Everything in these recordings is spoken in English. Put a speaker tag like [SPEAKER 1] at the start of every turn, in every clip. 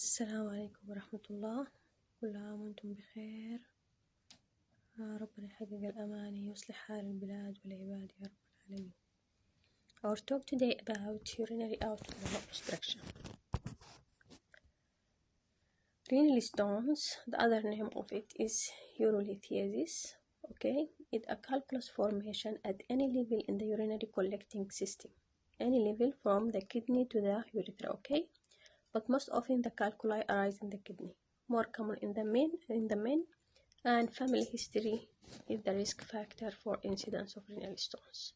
[SPEAKER 1] السلام عليكم ورحمة الله. كل عام وانتم بخير. ربنا يحقق الأماني ويصلح حال البلاد والعباد يا رب العالمين. Our talk today about urinary outflow obstruction. Renal stones, the other name of it is urolithiasis. Okay, it's a calculus formation at any level in the urinary collecting system, any level from the kidney to the urethra. Okay, but most often the calculi arise in the kidney, more common in the men, and family history is the risk factor for incidence of renal stones.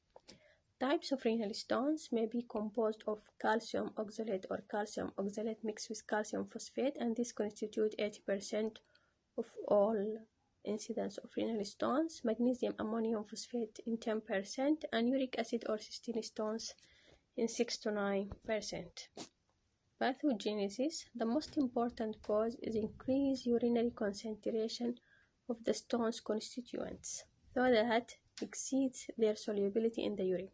[SPEAKER 1] Types of renal stones may be composed of calcium oxalate or calcium oxalate mixed with calcium phosphate, and this constitute 80% of all incidence of renal stones, magnesium ammonium phosphate in 10%, and uric acid or cystine stones in 6 to 9%. Pathogenesis, the most important cause is increased urinary concentration of the stone's constituents, so that exceeds their solubility in the urine.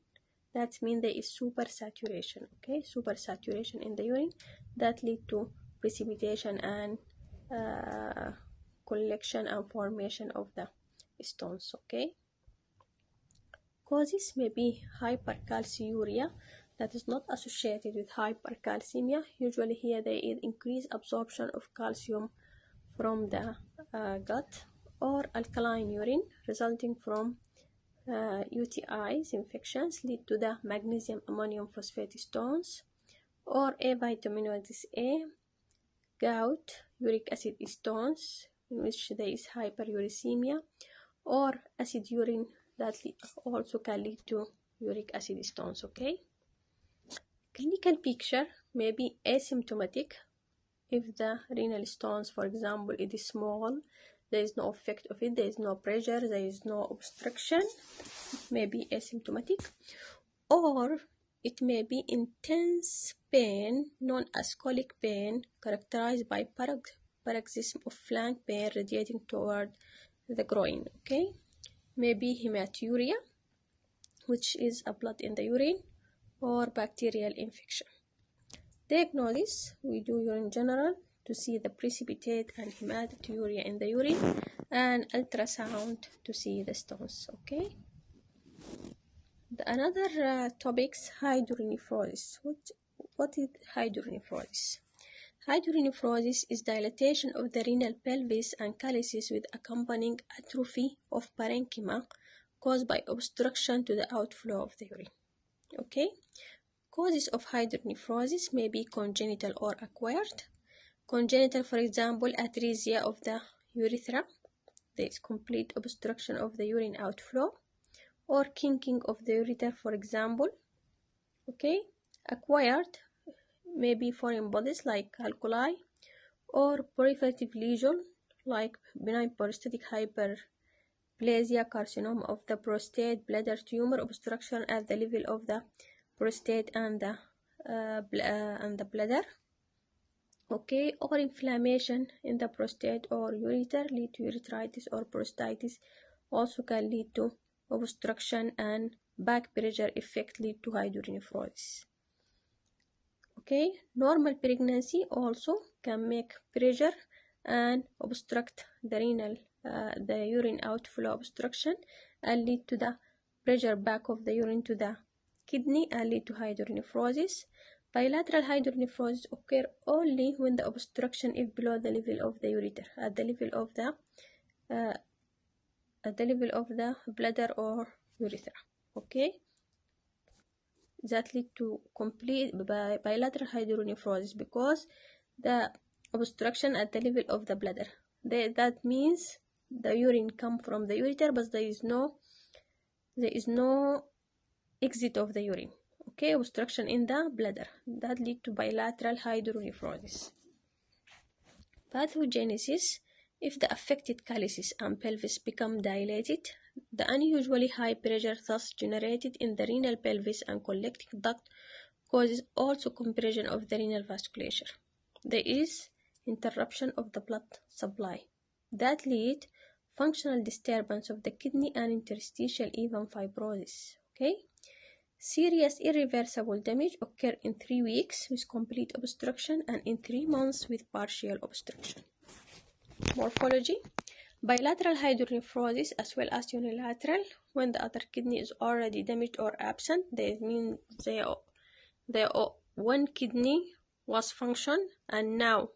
[SPEAKER 1] That means there is supersaturation, okay? Supersaturation in the urine that lead to precipitation and collection and formation of the stones, okay? Causes may be hypercalciuria that is not associated with hypercalcemia. Usually here there is increased absorption of calcium from the gut, or alkaline urine resulting from UTIs, infections lead to the magnesium ammonium phosphate stones, or avitaminosis A, gout, uric acid stones in which there is hyperuricemia, or acid urine that also can lead to uric acid stones, okay? Clinical picture may be asymptomatic if the renal stones, for example, it is small, there is no effect of it, there is no pressure, there is no obstruction, it may be asymptomatic, or it may be intense pain known as colic pain characterized by paroxysm of flank pain radiating toward the groin, okay? Maybe hematuria, which is a blood in the urine, or bacterial infection. Diagnosis, we do urine general to see the precipitate and hematuria in the urine, and ultrasound to see the stones, okay? Another topics, hydronephrosis. What is hydronephrosis? Hydronephrosis is dilatation of the renal pelvis and calyces with accompanying atrophy of parenchyma caused by obstruction to the outflow of the urine, okay? Causes of hydronephrosis may be congenital or acquired. Congenital, for example, atresia of the urethra, there is complete obstruction of the urine outflow, or kinking of the ureter, for example, okay? Acquired may be foreign bodies like calculi, or proliferative lesion like benign prostatic hyperplasia, carcinoma of the prostate, bladder tumor, obstruction at the level of the prostate and the bladder, okay? Or inflammation in the prostate or ureter lead to urethritis or prostatitis, also can lead to obstruction, and back pressure effect lead to hydronephrosis, okay? Normal pregnancy also can make pressure and obstruct the renal the urine outflow obstruction and lead to the pressure back of the urine to the kidney and lead to hydronephrosis. Bilateral hydronephrosis occur only when the obstruction is below the level of the ureter, at the level of the bladder or urethra, okay? That lead to complete bilateral hydronephrosis because the obstruction at the level of the bladder. That means the urine come from the ureter, but there is no exit of the urine, okay? Obstruction in the bladder, that lead to bilateral hydronephrosis. Pathogenesis, if the affected calyces and pelvis become dilated, the unusually high pressure thus generated in the renal pelvis and collecting duct causes also compression of the renal vasculature. There is interruption of the blood supply that lead functional disturbance of the kidney and interstitial even fibrosis, okay? Serious irreversible damage occurs in 3 weeks with complete obstruction and in 3 months with partial obstruction. Morphology: bilateral hydronephrosis as well as unilateral. When the other kidney is already damaged or absent, that means one kidney was functioned and now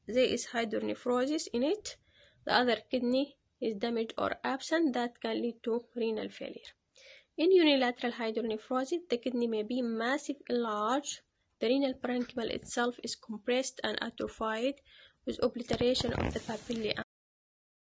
[SPEAKER 1] there is hydronephrosis in it. The other kidney is damaged or absent. That can lead to renal failure. In unilateral hydronephrosis, the kidney may be massively enlarged. The renal parenchyma itself is compressed and atrophied with obliteration of the papillae